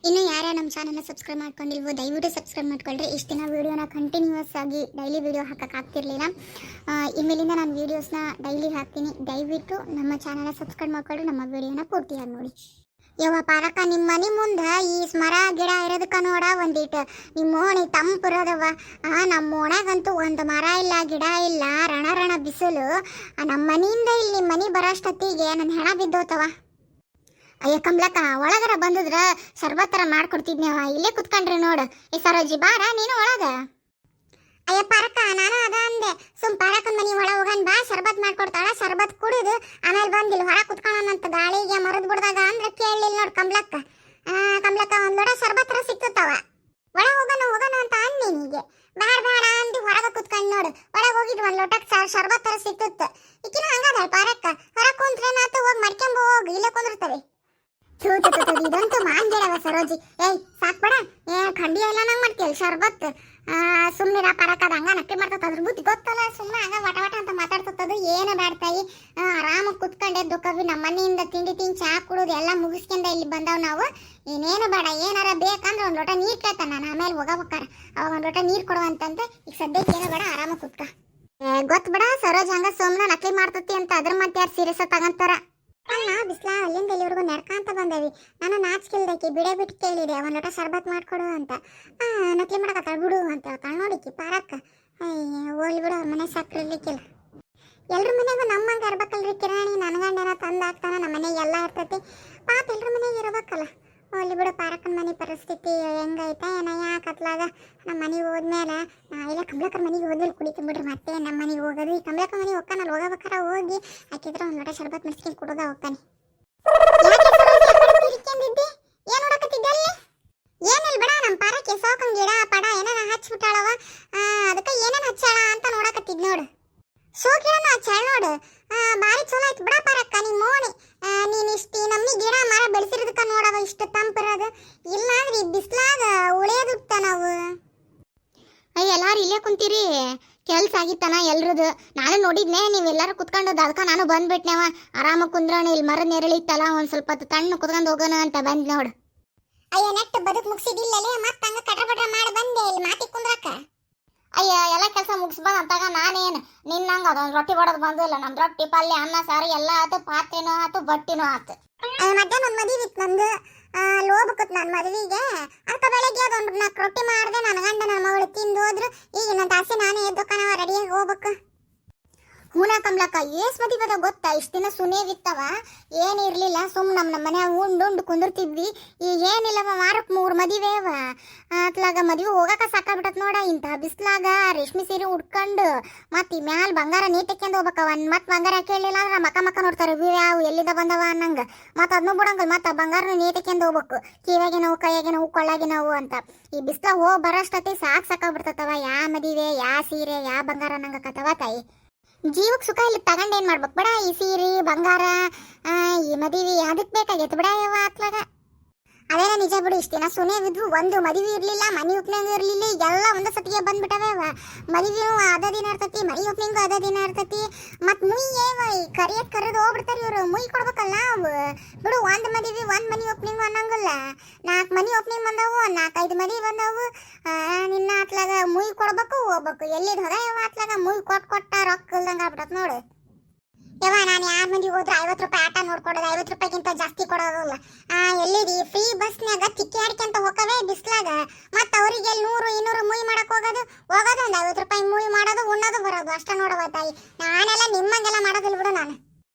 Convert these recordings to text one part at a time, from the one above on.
ಇನ್ನು ಯಾರ್ಯಾರು ನಮ್ಮ ಚಾನಲ್ನ ಸಬ್ಸ್ಕ್ರೈಬ್ ಮಾಡ್ಕೊಂಡಿಲ್ವೋ ದಯವಿಟ್ಟು ಸಬ್ಸ್ಕ್ರೈಬ್ ಮಾಡ್ಕೊಳ್ರಿ. ಇಷ್ಟು ದಿನ ವೀಡಿಯೋನ ಕಂಟಿನ್ಯೂಸ್ ಆಗಿ ಡೈಲಿ ವೀಡಿಯೋ ಹಾಕೋಕ್ಕಾಗ್ತಿರ್ಲಿಲ್ಲ. ಇನ್ಮೇಲಿಂದ ನಾನು ವೀಡಿಯೋಸ್ನ ಡೈಲಿ ಹಾಕ್ತೀನಿ. ದಯವಿಟ್ಟು ನಮ್ಮ ಚಾನಲ್ನ ಸಬ್ಸ್ಕ್ರೈಬ್ ಮಾಡ್ಕೊಳ್ರಿ, ನಮ್ಮ ವೀಡಿಯೋನ ಪೂರ್ತಿಯಾಗಿ ನೋಡಿ. ಯವ್ವ ಪಾರಕ್ಕ, ನಿಮ್ಮ ಮನೆ ಮುಂದೆ ಈ ಮರ ಗಿಡ ಇರೋದಕ್ಕ ನೋಡ ಒಂದಿಟ್ಟು ನಿಮ್ಮ ಓಣಿ ತಂಪಿರೋದವ. ನಮ್ಮ ಓಣ್ಯಾಗಂತೂ ಒಂದು ಮರ ಇಲ್ಲ, ಗಿಡ ಇಲ್ಲ, ರಣ ಬಿಸಿಲು. ನಮ್ಮ ಮನೆಯಿಂದ ಇಲ್ಲಿ ನಿಮ್ಮ ಮನೆ ಬರೋಷ್ಟೊತ್ತಿಗೆ ನನ್ನ ಹೆಣ ಬಿದ್ದೋತವ. ಅಯ್ಯ ಕಮ್ಲಕ್ಕ, ಒಳಗರ ಬಂದಿದ್ರ ಸರ್ಬತ್ತರ ಮಾಡ್ಕೊಡ್ತಿದ್ನೇವ. ಇಲ್ಲೇ ಕುತ್ಕೊಂಡ್ರಿ ನೋಡು. ಈ ಸರೋಜಿ ಬಾರ ನೀನು ಒಳಗ. ಅಯ್ಯ ಪಾರಕ್ಕ, ನಾನು ಅದ ಅಂದೆ. ಪಾರಕ್ಕನ ಮನೆ ಒಳ ಹೋಗನ್ ಬಾ, ಶರ್ಬತ್ ಮಾಡ್ಕೊಡ್ತಾಳ. ಶರ್ಬತ್ ಕುಡಿದು ಆಮೇಲೆ ಬಂದಿಲ್ಲ ಹೊರ ಕುತ್ಕೊಳ್ಳೋಣಂತ ಗಾಳಿಗೆ ಮರದ್ ಬಿಡ್ದಾಗ ಅಂದ್ರೆ ಕೇಳಲಿಲ್ಲ ನೋಡು ಕಮ್ಲಕ್ಕ. ಕಮ್ಲಕ್ಕ ಒಂದ್ ಲೋಟ ಶರ್ಬತ್ತರ ಸಿಕ್ತವ. ಒಳ ಹೋಗೋಣ ಅಂತ ಅಂದಿನಿಗೆ ಬೇಡ ಅಂತ ಹೊರಗ ಕುತ್ಕೊಂಡ್ ನೋಡು. ಒಳಗೆ ಹೋಗಿದ್ ಒಂದ್ ಲೋಟಕ್ ಶರ್ಬತ್ ತರ ಸಿಕ್ತುತ್ತ. ಈಕಿನ ಹಂಗದ ಪಾರಕ್ಕ, ಹೊರ ಕುಂತ್ರೇನಾತ ಹೋಗಿ ಮಡ್ಕೊಂಬ ಹೋಗಿ, ಇಲ್ಲೇ ಕುಂದಿರ್ತಾರೆ. ಇದಂತೂ ಮಾಂಜಡವ ಸರೋಜಿ. ಏಯ್ ಸಾಕ್ಬೇಡ, ಖಂಡಿ ಎಲ್ಲ ನಂಗೆ ಮಾಡ್ತೀವಿ ಶರ್ಬತ್. ಸುಮ್ಮನಿರ ಪರಕದ ಹಂಗ ನಕ್ಕಿ ಮಾಡ್ತದ, ಅದ್ರ ಬುದ್ಧಿ ಗೊತ್ತಲ್ಲ. ಸುಮ್ಮನೆ ಹಂಗ ವಟ ಅಂತ ಮಾತಾಡ್ತದ. ಏನು ಬ್ಯಾಡ್ತಾಯಿ, ಆರಾಮಾಗಿ ಕುತ್ಕೊಂಡೆ ದುಃಖವಿ. ನಮ್ಮ ಮನೆಯಿಂದ ತಿಂಡಿ ಚಾ ಕುಡೋದು ಎಲ್ಲ ಮುಗಿಸ್ಕೊಂಡ ಇಲ್ಲಿ ಬಂದವ್ ನಾವು. ಇನ್ನೇನು ಬೇಡ, ಏನಾರ ಬೇಕಂದ್ರೆ ಒಂದು ಲೋಟ ನೀರು ಕೇಳ್ತಾನ. ನಾನು ಆಮೇಲೆ ಹೋಗಬೇಕಾರ ಅವಾಗ ಒಂದು ಲೋಟ ನೀರು ಕೊಡುವಂತಂತೆ. ಈಗ ಸದ್ಯಕ್ಕೆ ಏನು ಬೇಡ, ಆರಾಮಾಗಿ ಕುತ್ಕ. ಗೊತ್ತು ಬಿಡ ಸರೋಜ್ ಹಂಗ ಸುಮ್ಮನೆ ನಕಲಿ ಮಾಡ್ತತಿ ಅಂತ. ಅದ್ರ ಮತ್ತೆ ಯಾರು ಸೀರಿಯಸ್ ತಗಂತಾರ. ಅಲ್ಲ ಬಿಸ್ಲಾ, ಅಲ್ಲಿಂದ ಇಲ್ಲಿವರೆಗೂ ನಡ್ಕಂತ ಬಂದೇವಿ. ನಾನು ನಾಚಿಕೆಲ್ದಕ್ಕೆ ಬಿಡೇ ಬಿಟ್ಟು ಕೇಳಿದೆ ಒಂದು ಲೋಟ ಶರ್ಬತ್ ಮಾಡ್ಕೊಡು ಅಂತ. ನಕಲಿ ಮಾಡಕತ್ತಾಳ ಬಿಡು ಅಂತ ಹೇಳ್ತಾಳೆ. ನೋಡಿಕಿ ಪಾರಕ್ಕ, ಹೋಗ್ಲಿ ಬಿಡು, ಅವ್ರ ಮನೆ ಸಾಕ್ರಿರ್ಲಿಕ್ಕಿಲ್ಲ. ಎಲ್ರ ಮನೆಗೂ ನಮ್ಮಂಗೆ ಇರ್ಬೇಕಲ್ರಿ ಕಿರಾಣಿ. ನನಗಂಡೇನ ತಂದು ಹಾಕ್ತಾನ, ನಮ್ಮ ಮನೆಗೆ ಎಲ್ಲ ಇರ್ತೈತಿ. ಪಾಪ ಎಲ್ರ ಮನೆಗೆ ಇರ್ಬೇಕಲ್ಲ. ಹೋಗ್ಲಿ ಬಿಡು, ಪಾರಕ್ಕನ ಮನೆ ಪರಿಸ್ಥಿತಿ ಹೆಂಗೈತೆ ಏನೋ. ಯಾಕತ್ಲಾಗ ನಮ್ಮ ಮನೆಗೆ ಹೋದ್ಮೇಲೆ ಇಲ್ಲ ಕಮಲಕ್ಕನ ಮನೆಗೆ ಹೋದ್ಮೇಲೆ ಕುಡಿತೀನಿ ಬಿಡ್ರಿ. ಮತ್ತೆ ನಮ್ಮ ಮನೆಗೆ ಹೋಗೋದು. ಈ ಕಮಲಕ್ಕ ಮನೆಗೆ ಹೋಗ್ತಾನಲ್ಲ, ಹೋಗಬೇಕಾರ ಹೋಗಿ ಹಾಕಿದ್ರೆ ಒಂದು ಲೋಟ ಶರ್ಬತ್ ಮಿಸ್ಕೊಂಡು ಕುಡೋದ ಹೋಗ್ತಾನೆ. ಏನು ನೋಡಕತ್ತಿದ್ದೆ ಅಲ್ಲಿ? ಏನಿಲ್ಲ ಬಿಡ, ನಮ್ಮ ಪಾರಕ್ಕೆ ಸೋಕನ್ ಗಿಡ ಪಡ ಏನೇನ ಹಚ್ಬಿಟ್ಟಾಳವ. ಅದಕ್ಕೆ ಏನೇನು ಹಚ್ಚಾಳ ಅಂತ ನೋಡಕತ್ತಿದ್ ನೋಡು. ಸೋಕಿಳನ ಹಚ್ಚಾಳ ನೋಡು. ಭಾರಿ ಚಲೋ ಆಯ್ತು ಬಿಡ ಪಾರಕ್ಕ. ನಿಮ್ಮ ಓಣಿ ನೀನು ಇಷ್ಟು ನಮ್ಮನಿ ಗಿಡ ಮರ ಬೆಳೆಸಿರೋದಕ್ಕ ನೋಡವ ಇಷ್ಟು ತಂಪಿರೋದು. ಇಲ್ಲ ಅಂದ್ರೆ ಈ ಬಿಸ್ಲಾಗ ಉಳಿಯೋದುತ್ತ ನಾವು. ಎಲ್ಲಾರು ಇಲ್ಲೇ ಕುಂತೀರಿ, ಕೆಲ್ಸ ಆಗಿತ್ತಾನ ಎಲ್ರದು. ನಾನು ನೋಡಿದ್ನೆ ನೀವೆಲ್ಲರೂ ಕುತ್ಕೊಂಡೋದು, ಅದಕ್ಕೆ ನಾನು ಬಂದ್ಬಿಟ್ನೇವ. ಆರಾಮಾಗಿ ಕುಂದ್ರೋಣ, ಇಲ್ಲಿ ಮರದ ನೆರಳಿತ್ತಲ್ಲ, ಒಂದು ಸ್ವಲ್ಪ ಹೊತ್ತು ತಣ್ಣು ಕುತ್ಕೊಂಡು ಹೋಗೋಣ ಅಂತ ಬಂದ್ ನೋಡು. ಅಯ್ಯ ನೆಟ್ಟು ಬದುಕು ಮುಗಿಸಿದಿಲ್ಲಲೇ, ಮತ್ತೆ ಹಂಗ ಕಟ್ರ ಮಾಡಿ ಬಂದೆ ಇಲ್ಲಿ ಮಾತಿ ಕುಂದ್ರಾಕ. ಅಯ್ಯ ಎಲ್ಲ ಕೆಲಸ ಮುಗಿಸ್ಬಂದು ಅಂತಾಗ ನಾನೇನು ನಿನ್ನಂಗ ಅದೊಂದು ರೊಟ್ಟಿ ಬಡೋದು ಬಂದಿಲ್ಲ. ನಮ್ಮ ರೊಟ್ಟಿ ಪಲ್ಯ ಅನ್ನ ಸಾರು ಎಲ್ಲ ಆತು, ಪಾತ್ರೆನೂ ಆತು, ಬಟ್ಟಿನೂ ಆತು. ಮಧ್ಯಾಹ್ನ ಒಂದು ಮದುವೆ ಇತ್ತು ನಮ್ದು, ಹೋಗ್ಬೇಕತ್ ನಾನು ಮದುವೆಗೆ. ಅದಕ್ಕೆ ಬೆಳಗ್ಗೆ ಅದೊಂದು 4 ರೊಟ್ಟಿ ಮಾಡಿದೆ. ನನ್ನ ಗಂಡ ನನ್ನ ಮಗಳು ತಿಂದು ಹೋದ್ರು. ಈಗ ನನ್ನ ತಾಸೆ ನಾನೇ ಎದ್ದೋಕನವ ರೆಡಿಯಾಗಿ ಹೋಗ್ಬೇಕು. ಹೂನ ಕಮ್ಲಕ್ಕ, ಏಸ್ ಮದುವೆ ಗೊತ್ತಾ? ಇಷ್ಟು ದಿನ ಸುನೇವಿತ್ತವ, ಏನಿರ್ಲಿಲ್ಲ. ನಮ್ಮ ಮನ್ಯಾಗ ಉಂಡು ಕುಂದಿರ್ತಿದ್ವಿ. ಈಗ ಏನಿಲ್ಲವ, ವಾರಕ್ಕೆ 3 ಮದುವೆ ಅವ. ಅತ್ಲಾಗ ಮದುವೆ ಹೋಗಕ ಸಾಕಾಗ್ಬಿಟ್ಟತ್ ನೋಡ. ಇಂಥ ಬಿಸ್ಲಾಗ ರೇಷ್ಮೆ ಸೀರೆ ಉಟ್ಕೊಂಡು ಮತ್ತೆ ಈ ಮ್ಯಾಲ ಬಂಗಾರ ನೀಟಕ್ಕೆಂದು ಹೋಗ್ಬೇಕವ. ಮತ್ತೆ ಬಂಗಾರ ಕೇಳಲಿಲ್ಲ ಅಂದ್ರೆ ಮಕ್ಕ ನೋಡ್ತಾರೆ, ಇವು ಯಾವ ಎಲ್ಲಿಂದ ಬಂದವ ಅನ್ನಂಗ. ಮತ್ತೆ ಅದನ್ನೂ ಬಿಡಂಗಲ್, ಮತ್ತೆ ಬಂಗಾರನ ನೀಟಕ್ಕೆಂದು ಹೋಗ್ಬೇಕು. ಕಿವಿಯಾಗೆ ನಾವು, ಕೈಯಾಗೆ ನಾವು, ಕೊಳ್ಳಾಗೆ ನಾವು ಅಂತ. ಈ ಬಿಸ್ಲಾಗ ಹೋಗಿ ಬರೋಷ್ಟೊತ್ತಿ ಸಾಕಾಗ್ಬಿಡ್ತವ. ಯಾ ಮದುವೆ, ಯಾ ಸೀರೆ, ಯಾ ಬಂಗಾರ ಅನ್ನಂಗಕತ್ತವ ತಾಯಿ. ಜೀವಕ್ಕೆ ಸುಖ ಇಲ್ಲಿ ತಗೊಂಡು ಏನು ಮಾಡ್ಬೇಕು ಬಿಡ. ಈ ಸೀರೆ ಬಂಗಾರ ಈ ಮದುವೆ ಅದಕ್ಕೆ ಬೇಕಾಗೈತೆ ಬಿಡ ಯಾವ ಅತ್ಲಾಗ. ಅದೇನ ನಿಜ ಬಿಡು. ಇಷ್ಟು ದಿನ ಸುನೇವಿದ್ವು, ಒಂದು ಮದುವೆ ಇರಲಿಲ್ಲ, ಮನೆ ಓಪನಿಂಗ್ ಇರಲಿಲ್ಲ. ಈಗೆಲ್ಲ ಒಂದು ಸತಿಗೆ ಬಂದ್ಬಿಟ್ಟವೆ. ಮದುವೆಯೂ ಅದ ದಿನ ಇರ್ತೈತಿ, ಮನೆ ಓಪನಿಂಗು ಅದ ದಿನ ಇರ್ತೈತಿ. ಮತ್ತು ಮುಯ್ಯೇವ ಕರೆದು ಹೋಗ್ಬಿಡ್ತಾರೆ ಇವರು. ಮುಯ್ ಕೊಡ್ಬೇಕಲ್ಲ ನಾವು ಬಿಡು. ಒಂದು ಮದುವೆ ಒಂದು ಮನೆ ಓಪನಿಂಗು ಅನ್ನಂಗಿಲ್ಲ. 4 ಮನೆ ಓಪನಿಂಗ್ ಬಂದವು, 4-5 ಮದುವೆ ಬಂದವು. ನಿನ್ನ ಅತ್ಲಾಗ ಮುಯ್ ಕೊಡ್ಬೇಕು, ಹೋಗ್ಬೇಕು. ಎಲ್ಲಿದ್ ಹೊರ ಯಾವ ಅತ್ಲಾಗ ಮುಯ್ ಕೊಟ್ಟ ರೊಕ್ಕ ಇಲ್ದಂಗೆ ಆಗ್ಬಿಡತ್ ನೋಡು. ಯವ್ವ, ನಾನು ಯಾರ ಮನೆಗೆ ಹೋದ್ರೆ 50 ರೂಪಾಯಿ ಆಟ ನೋಡ್ಕೊಡೋದು, 50 ರೂಪಾಯಿಗಿಂತ ಜಾಸ್ತಿ ಕೊಡೋದಿಲ್ಲ. ಎಲ್ಲಿದಿ ಫ್ರೀ ಬಸ್ನ್ಯಾಗ ತಿಕ್ಕಿ ಆಡ್ಕೊಂತ ಹೋಗವೆ ಬಿಸ್ಲಾಗ. ಮತ್ತು ಅವರಿಗೆ 100-200 ಮುಯ್ ಮಾಡಕ್ಕೆ ಹೋಗೋದು ಒಂದು 50 ರೂಪಾಯಿ ಮುಯ್ ಮಾಡೋದು, ಉಣ್ಣೋದು ಬರೋದು ಅಷ್ಟ ನೋಡವ ತಾಯಿ. ನಾನೆಲ್ಲ ನಿಮ್ಮಂಗೆಲ್ಲ ಮಾಡೋದಿಲ್ಲ ಬಿಡು. ನಾನು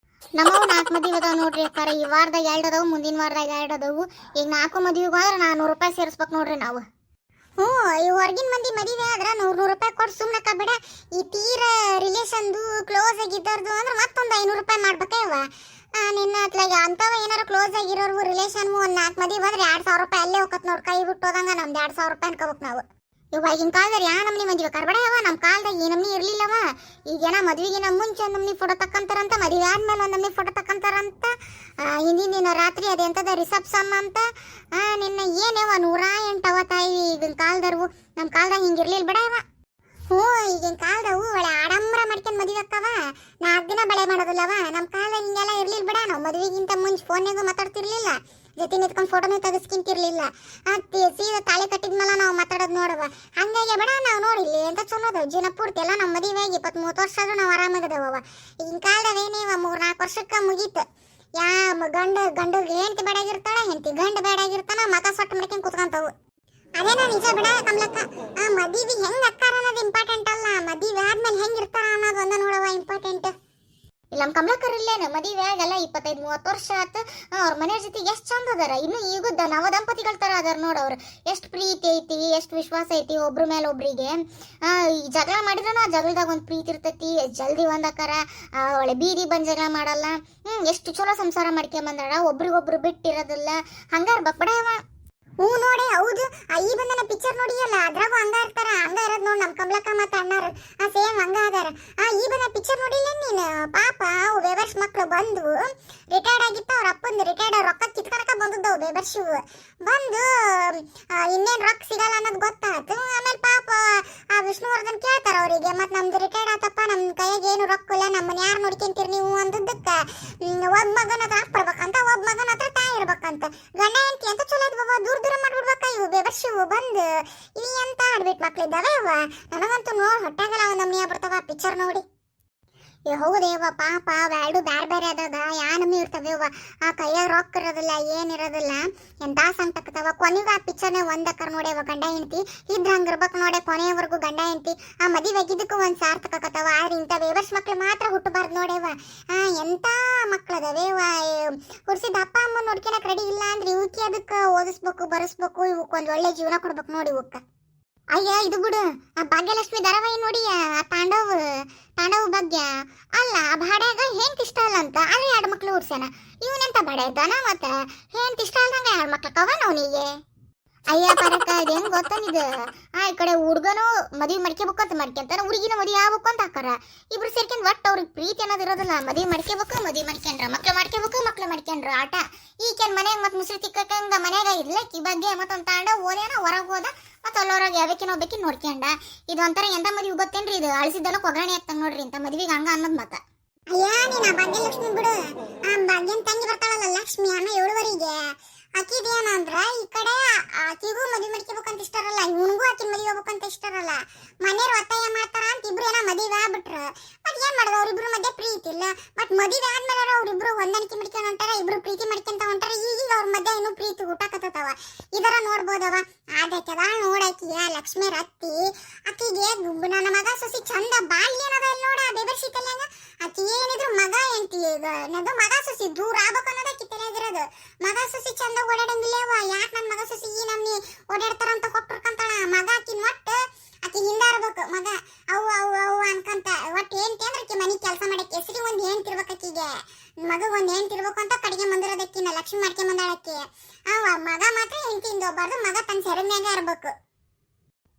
ನಮ್ಮವು 4 ಮದುವೆ ಅದಾವ ನೋಡ್ರಿ ಅಕ್ಕಾರ. ಈ ವಾರದಾಗ 2 ಅದಾವು, ಮುಂದಿನ ವಾರದಾಗ 2 ಅದಾವು. ಈಗ 4 ಮದುವೆಗೆ ಹೋದ್ರೆ 400 ರೂಪಾಯಿ ಸೇರಿಸ್ಬೇಕು ನೋಡ್ರಿ ನಾವು. ಈ ಹೊರಗಿನ ಮಂದಿ ಮದುವೆ ಆದ್ರೆ 100 ರೂಪಾಯಿ ಕೊಟ್ಟು ಸುಮ್ಮನೆ ಬಿಡ. ಈ ತೀರ ರಿಲೇಷನ್ದು ಕ್ಲೋಸ್ ಆಗಿದ್ದಾರ್ದು ಅಂದ್ರೆ ಮತ್ತೊಂದು 500 ರೂಪಾಯಿ ಮಾಡ್ಬೇಕವ. ನಿನ್ನ ಅತ್ಲಾಗ ಅಂಥವ ಏನಾರು ಕ್ಲೋಸ್ ಆಗಿರೋರು ರಿಲೇಷನ್ಮು ಒಂದು 4 ಮದುವೆ ಬಂದ್ರೆ 2000 ರೂಪಾಯಿ ಅಲ್ಲೇ ಹೋಗತ್ ನೋಡಿ. ಕೈ ಬಿಟ್ಟು ಹೋದಂಗ ನಮ್ದು 2000 ರೂಪಾಯಿ ಅನ್ಕೋಬೇಕು ನಾವು. ಇವಾಗಿನ ಕಾಲದಲ್ಲಿ ಯಾ ನಮ್ನಿ ಮದುವೆ ಕರ್ಬೇಡ ಯಾವ. ನಮ್ಮ ಕಾಲದಾಗ ಈ ನಮ್ನಿ ಇರ್ಲಿಲ್ಲವ. ಈಗೇನ ಮದುವೆಗಿನ ಮುಂಚೆ ಒಂದು ನಮ್ನಿ ಫೋಟೋ ತಕ್ಕಂತಾರಂತ, ಮದುವೆ ಆದ್ಮೇಲೆ ಒಂದು ನಮ್ನಿ ಫೋಟೋ ತಕ್ಕಂತಾರಂತ. ಹಿಂದಿನ ದಿನ ರಾತ್ರಿ ಅದೆಂತದ ರಿಸೆಪ್ಷನ್ ಅಂತ. ನಿನ್ನ ಏನವ 108 ತಾಯಿ ಈಗಿನ ಕಾಲದರ್ವು. ನಮ್ಮ ಕಾಲದಾಗ ಹಿಂಗಿರ್ಲಿಲ್ಲ ಬಿಡ ಇವ. ಹ್ಞೂ ಈಗಿನ ಕಾಲದವು ಒಳ್ಳೆ ಆಡಂಬರ ಮಾಡ್ಕೊಂಡು ಮದುವೆ ಅಕ್ಕವ 4 ದಿನ ಬಳೆ ಮಾಡೋದಿಲ್ಲವ. ನಮ್ಮ ಕಾಲದಾಗ ಹಿಂಗೆಲ್ಲ ಇರ್ಲಿಲ್ಲ ಬಿಡ. ನಾವು ಮದುವೆಗಿಂತ ಮುಂಚೆ ಫೋನ್ಯಾಗ ಮಾತಾಡ್ತಿರ್ಲಿಲ್ಲ, ಜೊತೆ ನಿಂತ್ಕೊಂಡು ಫೋಟೋನೇ ತೆಗೆಸ್ಕಿಂತಿರ್ಲಿಲ್ಲ. ಸೀದಾ ತಾಳಿ ಕಟ್ಟಿದ್ಮೇಲೆ ನಾವು ಮಾತಾಡೋದು ನೋಡವ. ಹಂಗಾಗಿ ಬೇಡ ನಾವು ನೋಡಿಲ್ಲಿ ಅಂತ ಚಲೋದು ಜೀವನ ಪೂರ್ತಿ ಎಲ್ಲ ನಮ್ಮ ಮದುವೆಯಾಗಿ 20-30 ವರ್ಷ ಆದ್ರೂ ನಾವು ಆರಾಮಾಗದವ. ಈಗಿನ ಕಾಲದಾಗ ಏನೇವ 3-4 ವರ್ಷಕ್ಕೆ ಮುಗೀತು. ಗಂಡು ಹೆಂಡತಿ ಬೇಡಾಗಿರ್ತಾಳ, ಹೆಂಡತಿ ಗಂಡು ಬೇಡಾಗಿರ್ತಾನ, ಮಕ ಸೊಟ್ಟು ಮಾಡ್ಕೊಂಡು ಕುತ್ಕೊಂತಾವು. ಅದೇನೋ ನಿಜ ಬಿಡ ಕಮಲಕ್ಕ. ಮದುವೆ ಹೆಂಗ್ ಅಕ್ಕಾರ ಅನ್ನೋದು ಇಂಪಾರ್ಟೆಂಟ್ ಅಲ್ಲ, ಮದುವೆ ಆದ್ಮೇಲೆ ಹೆಂಗ್ ಇರ್ತಾರ ಅನ್ನೋದು ಒಂದ ನೋಡವ ಇಂಪಾರ್ಟೆಂಟ್. ಇಲ್ಲ ನಮ್ಮ ಕಮಲಕ್ಕರ್ ಇಲ್ಲೇನು ಮದುವೆ ಆಗಲ್ಲ 25-30 ವರ್ಷ ಆತು. ಅವ್ರ ಮನೆಯ ಜೊತೆಗೆ ಎಷ್ಟು ಚಂದ ಅದಾರ. ಇನ್ನು ಈಗದ ನವ ದಂಪತಿಗಳ ತರ ಅದಾರ ನೋಡವ್ರು. ಎಷ್ಟು ಪ್ರೀತಿ ಐತಿ, ಎಷ್ಟು ವಿಶ್ವಾಸ ಐತಿ ಒಬ್ರ ಮೇಲೆ ಒಬ್ರಿಗೆ. ಜಗಳ ಮಾಡಿದ್ರು ಆ ಜಗಳದಾಗ ಒಂದು ಪ್ರೀತಿ ಇರ್ತೈತಿ. ಜಲ್ದಿ ಒಂದಕ್ಕಾರ ಒಳ್ಳೆ ಬೀದಿ ಬಂದ್ ಜಗಳ ಮಾಡಲ್ಲ. ಎಷ್ಟು ಚಲೋ ಸಂಸಾರ ಮಾಡ್ಕೊಂಬಂದಾಳ, ಒಬ್ರಿಗೊಬ್ರು ಬಿಟ್ಟಿರೋದಿಲ್ಲ. ಹಂಗಾರ ಬಪ್ಪಡವ. ಹ್ಞೂ ನೋಡಿ, ಹೌದು. ಈ ಬಂದನ ಪಿಕ್ಚರ್ ನೋಡಿಯಲ್ಲ, ಅದ್ರಾಗೂ ಹಂಗ ಇರ್ತಾರ. ಹಂಗ ಇರೋದು ನೋಡಿ ನಮ್ಮ ಕಮಲಕ್ಕ ಮತ್ತು ಅಣ್ಣಾರು ಸೇಮ್ ಹಂಗ ಅದಾರ. ಈ ಬಂದ ಪಿಕ್ಚರ್ ನೋಡಿಲ್ಲ ನೀನು? ಪಾಪ ಬೇಬರ್ಸ್ ಮಕ್ಳು ಬಂದು ರಿಟೈರ್ಡ್ ಆಗಿತ್ತು. ಅವ್ರ ಅಪ್ಪಂದು ರಿಟೈರ್ಡ್ ರೊಕ್ಕ ಕಿತ್ಕೊಳಕ ಬಂದದ್ದವು ಬೇಬರ್ಸಿವು. ಬಂದು ಇನ್ನೇನು ರೊಕ್ಕ ಸಿಗಲ್ಲ ಅನ್ನೋದು ಗೊತ್ತಾಯ್ತು. ಆಮೇಲೆ ಪಾಪ ವಿಷ್ಣುವರ್ಧನ್ ಕೇಳ್ತಾರ ಅವರಿಗೆ, ಮತ್ತು ನಮ್ದು ರಿಟೈರ್ಡ್ ಆತಪ್ಪ, ನಮ್ಮ ಕೈಯಾಗ ಏನು ರೊಕ್ಕ ಇಲ್ಲ, ನಮ್ಮನ್ನ ಯಾರು ನೋಡ್ಕೊಂತೀರಿ ನೀವು ಅಂದದ್ದಕ್ಕೆ ಒಬ್ಬ ಮಗನ ಹತ್ರ ಹಾಕ್ಬಿಡ್ಬೇಕಂತ, ಒಬ್ಬ ಮಗನ ಹತ್ರ ತಾಯಿ ಇರ್ಬೇಕಂತ. ಗಂಡ ಹೆಂಡತಿ ಅಂತ ಚಲೋ ಇದ್ ಬಾಬಾ, ದೂರ ದೂರ ಮಾಡ್ಬಿಡ್ಬೇಕ ಇವು ಬೇಬರ್ಸಿವು ಬಂದು. ಈ ಅಂತ ಆಡ್ಬಿಟ್ಟು ಮಕ್ಳಿದ್ದಾವೆ ಅವ. ನನಗಂತೂ ನೋಡಿ ಹೊಟ್ಟಾಗಲ್ಲ ಒಂದು ನಮ್ನಿ ಬರ್ತಾವ ಪಿಕ್ಚರ್ ನೋಡಿ. ಹೌದೇವ ಪಾಪ ಎರಡು ಬೇರೆ ಬೇರೆ ಅದಾಗ ಯಾ ನಮ್ಮಿ ಇರ್ತವೇವ. ಕೈಯಾಗ ರೊಕ್ಕ ಇರೋದಿಲ್ಲ, ಏನಿರೋದಿಲ್ಲ, ಎಂತ ಸಂಕಟಕ್ಕವ. ಕೊನೆಗೂ ಆ ಪಿಕ್ಚರ್ನೇ ಒಂದಕ್ಕರ್ ನೋಡ್ಯವ ಗಂಡ ಹೆಂಡತಿ ಇದ್ರ ಹಂಗಿರ್ಬೇಕು ನೋಡೆ. ಕೊನೆಯವರೆಗೂ ಗಂಡ ಹೆಂಡತಿ ಮದುವೆ ಆಗಿದ್ದಕ್ಕೂ ಒಂದು ಸಾರ್ಥಕ ಆಕತ್ತವ. ಆದ್ರೆ ಇಂಥ ಬೇಬರ್ಸ್ ಮಕ್ಳು ಮಾತ್ರ ಹುಟ್ಟಬಾರ್ದು ನೋಡ್ಯವ. ಎಂತ ಮಕ್ಳದವೇವ. ಹುಡ್ಸಿದ ಅಪ್ಪ ಅಮ್ಮ ನೋಡ್ಕೊಳಕ್ ರೆಡಿ ಇಲ್ಲ ಅಂದ್ರೆ ಇವಕ್ಕೆ ಅದಕ್ಕೆ ಓದಿಸ್ಬೇಕು, ಬರೆಸ್ಬೇಕು, ಇವಕ್ಕೆ ಒಂದು ಒಳ್ಳೆ ಜೀವನ ಕೊಡ್ಬೇಕು ನೋಡಿ ಇವಕ್ಕೆ. ಅಯ್ಯ ಇದು ಬಿಡು, ಭಾಗ್ಯಲಕ್ಷ್ಮಿ ಧಾರಾವಾಹಿ ನೋಡಿ, ತಾಂಡವ ಭಾಗ್ಯ ಅಲ್ಲ. ಭಾಡ್ಯಾಗ ಹೆಂಟ್ ಇಷ್ಟ ಅಲ್ಲ ಅಂತ ಅಲ್ಲಿ 2 ಮಕ್ಳು ಹುಡ್ಸ್ಯಾನ. ಇವನೆಂತ ಬಡ ಇದ್ದಾನ, ಮತ್ತೆ ಹೆಂಟ್ ಇಷ್ಟ ಅಲ್ದಂಗ 2 ಮಕ್ಳು ಕವನ ಅವನಿಗೆ. ಅಯ್ಯ ಪರಕ ಇದು ಹೆಂಗ್ ಗೊತ್ತನಿದು. ಈ ಕಡೆ ಹುಡ್ಗನು ಮದುವೆ ಮಾಡ್ಕೋಬೇಕು ಅಂತ ಮಾಡ್ಕೊಂತಾನ, ಹುಡುಗಿನ ಮದುವೆ ಆಗ್ಬೇಕು ಅಂತ ಹಾಕಾರ. ಇಬ್ರು ಸೇರ್ಕೊಂಡು ಒಟ್ಟು ಅವ್ರಿಗೆ ಪ್ರೀತಿ ಅನ್ನೋದು ಇರೋದಿಲ್ಲ. ಮದುವೆ ಮಾಡ್ಕೋಬೇಕು, ಮದುವೆ ಮಾಡ್ಕೊಂಡ್ರ, ಮಕ್ಳು ಮಾಡ್ಕೊಂಡ್ರ ಆಟ. ಈಕೇನ್ ಮನ್ಯಾಗ ಮತ್ತೆ ಮುಸ್ರಿ ತಿಕ್ಕಂಗ ಮನ್ಯಾಗ ಇರ್ಲಕ್ಕಿ ಬಗ್ಗೆ ಮತ್ತೊಂದು ತಾಂಡ ಓದೇನ ಹೊರಗೆ ಹೋದ, ಮತ್ತೆ ಅಲ್ಲೋರಾಗ ಯಾವಕ್ಕಿನ ಒಬ್ಬಾಕಿ ನೋಡ್ಕೊಂಡ. ಇದು ಒಂಥರ ಎಂತ ಮದುವೆ ಗೊತ್ತೇನ್ರಿ, ಇದು ಅಳಿಸಿದ್ದಲ್ಲ ಕೊಗರಣೆ ಆಗ್ತಂಗ ನೋಡ್ರಿ ಇಂಥ ಮದುವೆಗೆ ಹಂಗ ಅನ್ನೋದು ಮತ್ತ. ಅಯ್ಯ ನೀನ ಭಾಗ್ಯಲಕ್ಷ್ಮಿ ಬಿಡು. ಭಾಗ್ಯನ್ ತಂಗಿ ಬರ್ತಾಳಲ್ಲ ಲಕ್ಷ್ಮಿ, ಅನ್ನ 7ವರೆಗೆ ಆಕಿದೇನಂದ್ರ ಈ ಕಡೆ ಆಕಿಗೂ ಮದುವೆ ಮಾಡ್ಕೋಬೇಕಂತ ಇಷ್ಟಾರಲ್ಲ, ಇವನಿಗೂ ಆಕಿನ ಮದುವೆ ಹೋಗ್ಬೇಕಂತ ಇಷ್ಟಾರಲ್ಲ. ಮನೆಯವ್ರು ಒತ್ತಾಯ ಮಾಡ್ತಾರ ಅಂತ ಇಬ್ರು ಏನೋ ಮದುವೆ ಆಗ್ಬಿಟ್ರ. ಮತ್ ಏನ್ ಮಾಡೋದು, ಅವ್ರಿಬ್ರು ಮಧ್ಯೆ ಪ್ರೀತಿ ಇಲ್ಲ. ಮತ್ ಮದುವೆ ಆದ್ಮೇಲೆ ಅವ್ರಿಬ್ರು ಹೊಂದಾಣಿಕೆ ಮಾಡ್ಕೊಂಡ್ ಹೊಂಟಾರ, ಇಬ್ರು ಪ್ರೀತಿ ಮಾಡ್ಕೊಂತ ಹೊಂಟಾರ. ಈಗೀಗ ಅವ್ರ ಮಧ್ಯೆ ಇನ್ನೂ ಪ್ರೀತಿ ಊಟಕತ್ತವ. ಇದರ ನೋಡ್ಬೋದವ. ಆದಕ್ಕೆದ ನೋಡಾಕಿಯ ಲಕ್ಷ್ಮಿ ರತ್ತಿ ಆಕಿಗೆ ನನ್ನ ಮಗ ಸೊಸಿ ಚಂದ ಬಾಲ್ಯ ಏನದ ಇಲ್ಲಿ ನೋಡ ಬೇಬರ್ಸಿ ತಲ್ಯಾಗ. ಆಕಿ ಏನಿದ್ರು ಮಗ ಎಂತಿ ನದು ಮಗ ಸೊಸಿ ದೂರ ಆಗ್ಬೇಕು ಅನ್ನೋದ ಆಕಿ ತಲೆಯಾಗಿರೋದು. ಮಗ ಸೊಸಿ ಚಂದ ಓಡಾಡಂಗಿಲ್ಲವ. ಯಾಕೆ ನನ್ನ ಮಗ ಸೊಸಿ ಈ ನಮ್ನಿ ಓಡಾಡ್ತಾರಂತ ಕೊಟ್ಟಿರ್ಕಂತಾಳ. ಮಗ ಆಕಿನ ಒಟ್ಟು ಆಕಿ ಹಿಂದ ಇರ್ಬೇಕು ಮಗ. ಅವು ಅವು ಅವು ಅನ್ಕಂತ ಒಟ್ಟು ಏನ್ ಅಂದ್ರೆ ಆಕಿ ಮನಿ ಕೆಲಸ ಮಾಡಕ್ಕೆ ಹೆಸರಿ ಒಂದು ಹೆಣ್ತಿರ್ಬೇಕು ಆಕಿಗೆ. ಮಗ ಒಂದು ಹೆಣ್ತಿರ್ಬೇಕು ಅಂತ ಕಡೆಗೆ ಬಂದಿರೋದಕ್ಕಿನ ಲಕ್ಷ್ಮಿ ಮಾಡ್ಕೊಂಡ್ ಬಂದಾಳಕ್ಕೆ. ಮಗ ಮಾತ್ರ ಹೆಂಡತಿಯಿಂದ ಹೋಗ್ಬಾರ್ದು, ಮಗ ತನ್ನ ಸೆರಮ್ಯಾಗ ಇರ್ಬೇಕು.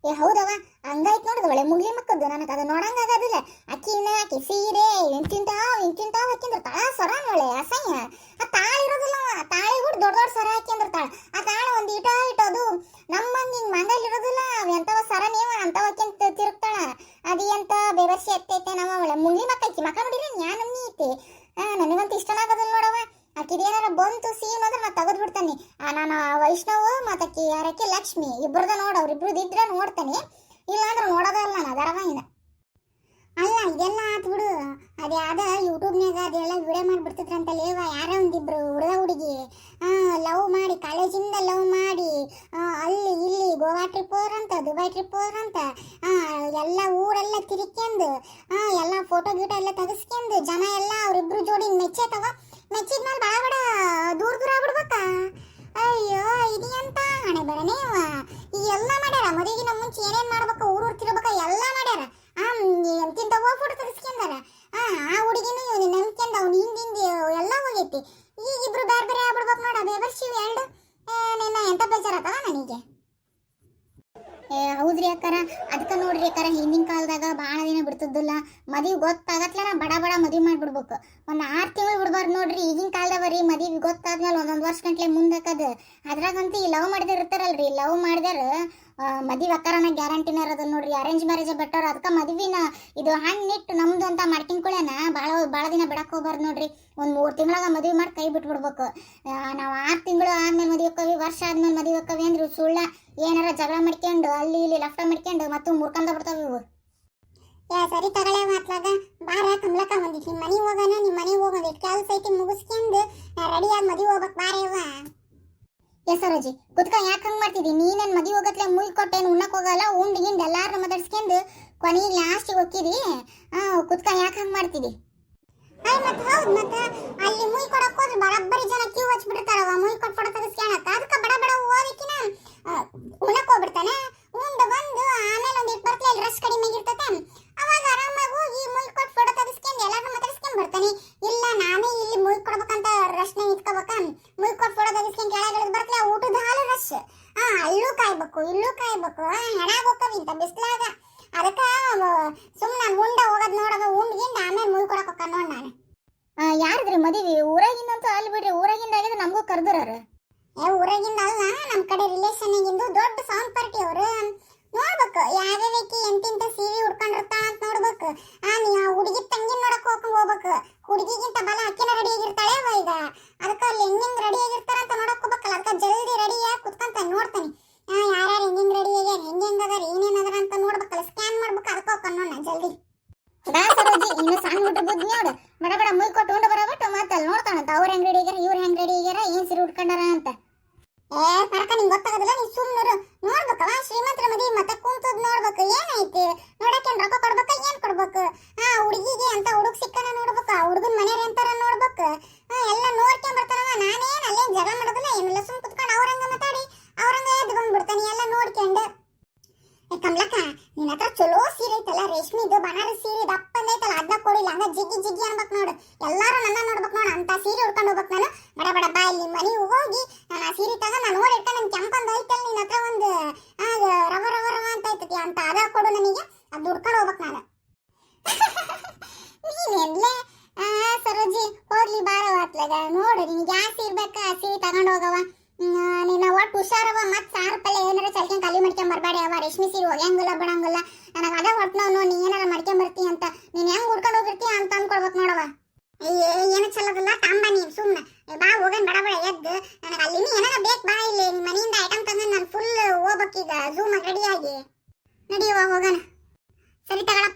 ಹೌದವ, ಹಂಗಾಯ್ತು ನೋಡುದು. ಒಳ್ಳೆ ಮುಗ್ಲಿ ಮಕ್ಕದ್ದು ನನಗೆ ಅದು ನೋಡಂಗ ಆಗೋದಿಲ್ಲ. ಆಕಿ ಸೀರೆ ಇಂತಿಂತಾವ್ ಹಾಕಿಂದ್ರ ತಾಳ ಸರ ಒಳ್ಳೆ ಅಸಹ್ಯ. ಆ ತಾಳ ಇರೋದಿಲ್ಲ, ತಾಳಿ ಕೂಡ ದೊಡ್ಡ ಸರ ಹಾಕಿಂದಿರ್ತಾಳ. ಆ ತಾಳ ಒಂದು ಇಟ್ಟೋದು ನಮ್ಮಂಗ ಹಿಂಗ್ ಮಂಗಲ್ ಇರೋದಿಲ್ಲ. ಎಂತವ ಸರ ನೀವ ಅಂತವ ಹಾಕಿಂತ ತಿರುಗ್ತಾಳ. ಅದು ಎಂತ ಬೇಬರ್ಸಿ ಎತ್ತೈತೆ. ನಮ್ಮ ಒಳ್ಳೆ ಮುಗ್ಲಿ ಮಕ್ಕಿ ಮಕ್ಕ ನೋಡಿದ್ರೆ ನ್ಯಾ ನಮ್ನಿ ಐತಿ. ನನಗಂತೂ ಇಷ್ಟನಾಗೋದಿಲ್ಲ ನೋಡವ. ಆಕಿದೇನಾರ ಬಂತು ಸೀನ್ ಅಂದ್ರೆ ನಾ ತೆಗೆದು ಬಿಡ್ತಾನೆ. ನಾನು ವೈಷ್ಣವ್ ಮತ್ತಕ್ಕಿ ಯಾರಕ್ಕೆ ಲಕ್ಷ್ಮಿ ಇಬ್ಬರದ ನೋಡ, ಅವ್ರಿಬ್ರದ್ದು ಇದ್ರೆ ನೋಡ್ತಾನೆ, ಇಲ್ಲಾಂದ್ರೆ ನೋಡೋದೇ ಇಲ್ಲ ನಾನು ಧಾರಾವಾಹಿನ. ಅಲ್ಲ ಇದೆಲ್ಲ ಆತ್ ಬಿಡು. ಅದೇ ಅದ ಯೂಟ್ಯೂಬ್ನಾಗ ಅದೆಲ್ಲ ವಿಡಿಯೋ ಮಾಡಿಬಿಡ್ತಿದ್ರಂತಲ್ಲೇವ. ಯಾರೋ ಒಂದಿಬ್ರು ಹುಡುಗ ಹುಡುಗಿ ಲವ್ ಮಾಡಿ, ಕಾಲೇಜಿಂದ ಲವ್ ಮಾಡಿ ಅಲ್ಲಿ ಇಲ್ಲಿ ಗೋವಾ ಟ್ರಿಪ್ ಹೋದ್ರಂತ, ದುಬೈ ಟ್ರಿಪ್ ಹೋದ್ರಂತ. ಎಲ್ಲ ಊರೆಲ್ಲ ತಿರ್ಕೊಂಡು ಎಲ್ಲ ಫೋಟೋ ಗೀಟೋ ಎಲ್ಲ ತೆಗಿಸ್ಕೊಂಡು ಜನ ಎಲ್ಲ ಅವ್ರಿಬ್ರು ಜೋಡಿ ಮೆಚ್ಚೇತವ. ಮೆಚ್ಚಿದ್ಮೇಲೆ ಬಡ ದೂರ ಆಗ್ಬಿಡ್ಬೇಕ. ಅಯ್ಯೋ ಇದು ಎಂತ ಹಣೆ ಬರನೇವ. ಈ ಎಲ್ಲ ಮಾಡ್ಯಾರ. ಮದುವೆಗಿನ ಮುಂಚೆ ಏನೇನ್ ಮಾಡ್ಬೇಕ, ಊರು ತಿರ್ಬೇಕ ಎಲ್ಲ ಮಾಡ್ಯಾರ. ಎಂತಿಂತ ಫೋಟೋ ತೆಗಿಸ್ಕೊಂಡಾರ. ಆ ಹುಡುಗಿನೂ ಇವನು ನಂಬ್ಕೊಂಡ ಅವ್ನು ಹಿಂದಿಂದಿ ಎಲ್ಲ ಹೋಗೈತಿ. ಈಗ ಇಬ್ರು ಬೇರೆ ಬೇರೆ ಆಗ್ಬಿಡ್ಬೇಕು ನೋಡ ಬೇಬರ್ಸಿವ್ ಎರಡು. ನಿನ್ನ ಎಂತ ಬೇಜಾರತ್ತವ ನನಗೆ. ಹೌದ್ರಿ ಅಕ್ಕಾರ, ಅದಕ್ಕೆ ನೋಡ್ರಿ ಅಕ್ಕಾರ ಹಿಂದಿನ ಕಾಲದಾಗ ಭಾಳ ದಿನ ಬಿಡ್ತಿದ್ದಿಲ್ಲ. ಮದುವೆ ಗೊತ್ತಾಗತ್ಲ ಬಡ ಮದುವೆ ಮಾಡ್ಬಿಡ್ಬೇಕು. ಒಂದು 6 ತಿಂಗಳು ಬಿಡ್ಬಾರ್ದು ನೋಡ್ರಿ. ಈಗಿನ ಕಾಲದವರಿ ಮದುವೆ ಗೊತ್ತಾದ್ಮೇಲೆ ಒಂದೊಂದು ವರ್ಷ ಗಂಟ್ಲೆ ಮುಂದಕ್ಕದ. ಅದ್ರಾಗಂತೂ ಈ ಲವ್ ಮಾಡಿದಾರ ಇರ್ತಾರಲ್ರಿ, ಲವ್ ಮಾಡಿದಾರ ಮದುವೆ ಅಕ್ಕಾರನ ಗ್ಯಾರಂಟಿನ ಇರೋದು ನೋಡ್ರಿ. Arrange marriage better. ಅದಕ್ಕೆ ಮದುವಿನ ಇದು ಹಣ್ಣಿಟ್ಟು ನಮ್ದು ಅಂತ ಮಾಡ್ಕೊಂಡ್ಕೊಳ್ಳೇನ ಭಾಳ ದಿನ ಬಿಡಕ್ಕೆ ಹೋಗ್ಬಾರ್ದು ನೋಡ್ರಿ. ಒಂದು 3 ತಿಂಗಳಾಗ ಮದುವೆ ಮಾಡಿ ಕೈ ಬಿಟ್ಬಿಡ್ಬೇಕು. ನಾವು 6 ತಿಂಗಳು ಆದ್ಮೇಲೆ ಮದುವೆ ಹೋಕ್ಕವಿ, ವರ್ಷ ಆದ್ಮೇಲೆ ಮದುವೆ ಹೋಕ್ಕವಿ ಅಂದ್ರೆ ಸುಳ್ಳ ಏನಾರ ಜಗಳ ಮಾಡ್ಕೊಂಡು ಅಲ್ಲಿ ಇಲ್ಲಿ ಲಫ್ಟ ಮಾಡ್ಕೊಂಡು ಮತ್ತು ಮುರ್ಕೊಂಡ ಬಿಡ್ತಾವ ಇವು. ಸರಿ ತಗೊಳ್ಳೆ ಮಾತ್ಲಾಗ ಬಾರ ಕಮ್ಲಕ್ಕ ಬಂದಿತ್ತು. ನಿಮ್ಮ ಮನೆಗೆ ಹೋಗೋಣ, ನಿಮ್ಮ ಮನೆಗೆ ಹೋಗೋದು ಕೆಲಸ ಐತಿ ಮುಗಿಸ್ಕೊಂಡು ರೆಡಿಯಾಗಿ ಮದುವೆ ಹೋಗ್ಬೇಕು ಬಾರೇವ. ಸರೋಜಿ ಕುತ್ಕ ಯಾಕೆ ಹಂಗೆ ಮಾಡ್ತಿದ್ದಿ? ನೀನೇನು ಮದುವೆ ಹೋಗತ್ಲೆ ಮುಯ್ ಕೊಟ್ಟೇನು ಉಣ್ಣಕ್ಕೆ ಹೋಗಲ್ಲ, ಉಂಡಿಗಿಂದ ಎಲ್ಲಾರನ್ನ ಮಾತಾಡ್ಸ್ಕೊಂಡು ಕೊನೆಗೆ ಲಾಸ್ಟಿಗೆ ಹೋಗಿದಿ. ಕುತ್ಕ ಯಾಕೆ ಹಂಗೆ ಮಾಡ್ತಿದ್ದಿ? ಮತ್ತೆ ಹೌದು, ಮತ್ತೆ ಅಲ್ಲಿ ಮುಯ್ ಕೊಡಕ್ಕೆ ಹೋದ್ರೆ ಬರಬ್ಬರಿ ಜನ ಕ್ಯೂ ಹಚ್ಬಿಡ್ತಾರವ ಮುಯ್ ಕೊಟ್ಟು ಫೋಟೋ ತೆಗಿಸ್ಕೊಳಕ್ಕೆ. ಅದಕ್ಕೆ ಬಡ ಬಡ ಹೋದಕ್ಕಿನ ಉಣ್ಣಕ್ಕೆ ಹೋಗ್ಬಿಡ್ತಾನೆ. ಉಂಡು ಬಂದು ಆಮೇಲೆ ಒಂದು 2 ಬರ್ತಲೆ ರಶ್ ಕಡಿಮೆ ಆಗಿರ್ತತೆ. ಅವಾಗ ಆರಾಮಾಗಿ ಹೋಗಿ ಮುಯ್ ಕೊಟ್ಟು ಫೋಟೋ ತೆಗಿಸ್ಕೊಂಡು ಎಲ್ಲಾರನ್ನ ಮಾತಾಡ್ಸ್ಕೊಂಡು ಬರ್ತಾನೆ. ಇಲ್ಲ ನಾನೇ ಇಲ್ಲಿ ಮುಯ್ ಕೊಡ್ಬೇಕಂತ ರಶ್ನ ನಿಂತ್ಕೋಬೇಕ. ಮುಯ್ ಕೊಟ್ಟು ಫೋಟೋ ತೆಗಿಸ್ಕೊಂಡು ಕೆಳಗಿಳಿದು ಬರ್ತಲೆ ಊಟದ ಹಾಲು ರಶ್. ಅಲ್ಲೂ ಕಾಯ್ಬೇಕು ಇಲ್ಲೂ ಕಾಯ್ಬೇಕು. ಹೆಣಾಗ ಹೋಗ್ತವಿ ಇಂಥ ಬಿಸ್ಲಾಗ. ಅದಕ್ಕೆ ಸುಮ್ಮನೆ ಉಂಡ ಹೋಗೋದು ನೋಡೋದು ಉಂಡ್ಗಿಂದ ಆಮೇಲೆ ಮುಯ್ ಕೊಡಕ್ಕೆ ಹೋಗ್ಕ ನೋಡಿ ನಾನು. ಯಾರಿದ್ರಿ ಮದುವೆ? ಊರಾಗಿಂದಂತೂ ಅಲ್ಲಿ ಬಿಡ್ರಿ, ಊರಾಗಿಂದ ಆಗಿದ್ರೆ ನಮಗೂ ಕರೆದ್ರಾರ. ಊರಾಗಿಂದ ಅಲ್ಲ, ನಮ್ಮ ಕಡೆ ರಿಲೇಷನ್ ಆಗಿಂದು ದೊಡ್ಡ ಸೌಂಡ್ ಪಾರ್ಟಿ ಅವರು. ನೋಡ್ಬೇಕು ಯಾವ್ಯಾವಕ್ಕೆ ಎಂತಿಂತ ಸೀರೆ ಉಡ್ಕೊಂಡಿರ್ತಾಳ ಅಂತ ನೋಡ್ಬೇಕು. ಹುಡುಗಿ ತಂಗಿನ ನೋಡಕ್ ಹೋಗ್ಬೇಕು. ಹುಡುಗಿಗಿಂತ ಬಲ ಅಕ್ಕಿನ ರೆಡಿ ಆಗಿರ್ತಾಳೆ ಈಗ. ಅದಕ್ಕೆ ಅಲ್ಲಿ ಹೆಂಗ್ ರೆಡಿ ಆಗಿರ್ತಾರ ಅಂತ ನೋಡಕ್ ಹೋಗ್ಬೇಕಲ್ಲ. ಅದಕ್ಕೆ ಜಲ್ದಿ ರೆಡಿಯಾಗಿ ಕುತ್ಕೊಂತ ನೋಡ್ತಾನೆ ಯಾರ್ಯಾರು ಹೆಂಗ್ ರೆಡಿ ಆಗ್ಯಾರ, ಹೆಂಗ್ ಅದಾರ, ಏನೇನ್ ಅದಾರ ಅಂತ ನೋಡ್ಬೇಕಲ್ಲ. ಸ್ಕ್ಯಾನ್ ಮಾಡ್ಬೇಕು. ಅದಕ್ಕೆ ಹೋಗ್ಕೊಂಡು ನೋಡ ಜಲ್ದಿ. ಸರೋಜಿ ಇನ್ನು ಸಣ್ಣ ಹುಟ್ಟು ಬುದ್ಧಿ ನೋಡು. ಬಡ ಬಡ ಮುಯ್ ಕೊಟ್ಟು ಉಂಡು ಬರಬಿಟ್ಟು ಮತ್ತೆ ಅಲ್ಲಿ ನೋಡ್ತಾನಂತ ಅವ್ರು ಹೆಂಗ್ ರೆಡಿ ಆಗ್ಯಾರ, ಇವ್ರು ಹೆಂಗ್ ರೆಡಿ ಆಗ್ಯಾರ, ಏನ್ ಸೀರೆ ಉಟ್ಕೊಂಡಾರ ಅಂತ. ಪರಕ ನಿಂಗೆ ಗೊತ್ತಾಗೋದಿಲ್ಲ, ನೀ ಸುಮ್ಮನರು ನೋಡ್ಬೇಕವ. ಶ್ರೀಮಂತರ ಮದುವೆ ಮತ್ತೆ ಕುಂತದ್ ನೋಡ್ಬೇಕು. ಏನೈತಿ ನೋಡಕ್ಕೇನ್ ರೊಕ್ಕ ಕೊಡ್ಬೇಕ, ಏನ್ ಕೊಡ್ಬೇಕು? ಹುಡುಗಿಗೆ ಅಂತ ಹುಡುಗ ಸಿಕ್ಕನ ನೋಡ್ಬೇಕು, ಆ ಹುಡುಗನ ಮನೆಯವ್ರ ಅಂತಾರ ನೋಡ್ಬೇಕು. ಎಲ್ಲ ನೋಡ್ಕೊಂಡ್ ಬರ್ತಾನವ. ನಾನೇನ್ ಅಲ್ಲೇನ್ ಜಗಳ ಮಾಡೋದಿಲ್ಲ ಏನಿಲ್ಲ, ಸುಮ್ ಕುತ್ಕೊಂಡು ಅವ್ರಂಗ ಮಾತಾಡಿ ಅವ್ರಂಗ ಎದ್ದು ಬಂದ್ಬಿಡ್ತಾನೆ ಎಲ್ಲ ನೋಡ್ಕೊಂಡು. ಕಮಲಕ್ಕ, ನಿನ್ನ ಹತ್ರ ಚಲೋ ಸೀರೆ ಐತಲ್ಲ, ರೇಷ್ಮಿದು ಬನಾರಸ್ ಸೀರೆ ದಪ್ಪಂದೈತಲ್ಲ, ಅದನ್ನ ಕೊಡಿಲ್ಲ. ಹಂಗ ಜಿಗ್ಗಿ ಜಿಗ್ಗಿ ಅನ್ಬೇಕು ನೋಡು. ಎಲ್ಲಾರು ನನ್ನ ನೋಡ್ಬೇಕು ನೋಡು. ಅಂತ ಸೀರೆ ಉಡ್ಕೊಂಡು ಹೋಗ್ಬೇಕು ನಾನು. ಬಡ ಬಡ ಬಾ ಇಲ್ಲಿ ಮನೆಗೆ ಹೋಗಿ ನಾನು ಆ ಸೀರೆ ತಗೊಂಡು ನಾನು ನೋಡಿ ಇಟ್ಕೊಂಡು ನನ್ನ ಕೆಂಪಂದು ಐತಲ್ಲ ನಿನ್ನ ಹತ್ರ ಒಂದು ರವ ರವ ರವ ಅಂತ ಐತತಿ ಅಂತ ಅದ ಕೊಡು ನನಗೆ. ಅದು ಉಡ್ಕೊಂಡು ಹೋಗ್ಬೇಕು ನಾನು. ನೀನೆಲ್ಲೇ ಸರೋಜಿ ಹೋಗ್ಲಿ ಬಾರವಾತ್ಲಾಗ ನೋಡು. ನಿನಗೆ ಯಾವ ಸೀರೆ ಬೇಕಾ ಆ ಸೀರೆ ತಗೊಂಡು ಹೋಗವ. ನಿನ್ನ ಒಟ್ಟು ಹುಷಾರವ. ಮತ್ತೆ ಸಾರು ಪಲ್ಲೆ ಏನಾರ ಚಲ್ಕೊಂಡ್ ಖಾಲಿ ಮಾಡ್ಕೊಂಡ್ ಬರಬೇಡಿ ಅವ. ರೇಷ್ಮೆ ಸೀರೆ ಒಗ್ಯಂಗಿಲ್ಲ ಬಿಡಂಗಿಲ್ಲ. ನನಗೆ ಅದೇ ಹೊಟ್ಟು ನೋವು, ನೀ ಏನಾರ ಮಾಡ್ಕೊಂಡ್ ಬರ್ತಿ ಅಂತ. ನೀನು ಹೆಂಗ್ ಉಡ್ಕೊಂಡು ಹೋಗಿರ್ತೀಯ ಅಂತ ಅಂದ್ಕೊಳ್ಬೇಕು ನೋಡವ. ಏನು ಚಲೋದಿಲ್ಲ ತಾಂಬ ನೀನು ಸುಮ್ಮನೆ ಬಾ ಹೋಗೋಣ ಬಡ ಬಡ ಎದ್ದು. ನನಗೆ ಅಲ್ಲಿ ಏನಾರ ಬೇಕು ಬಾ. ಇಲ್ಲಿ ನಿಮ್ಮ ಮನೆಯಿಂದ ಐಟಮ್ ತಂದು ನಾನು ಫುಲ್ ಹೋಗ್ಬೇಕೀಗ ಝೂಮ್ ರೆಡಿಯಾಗಿ. ನಡಿಯುವ ಹೋಗೋಣ. ಸರಿ ತಗೊಳಪ್ಪ.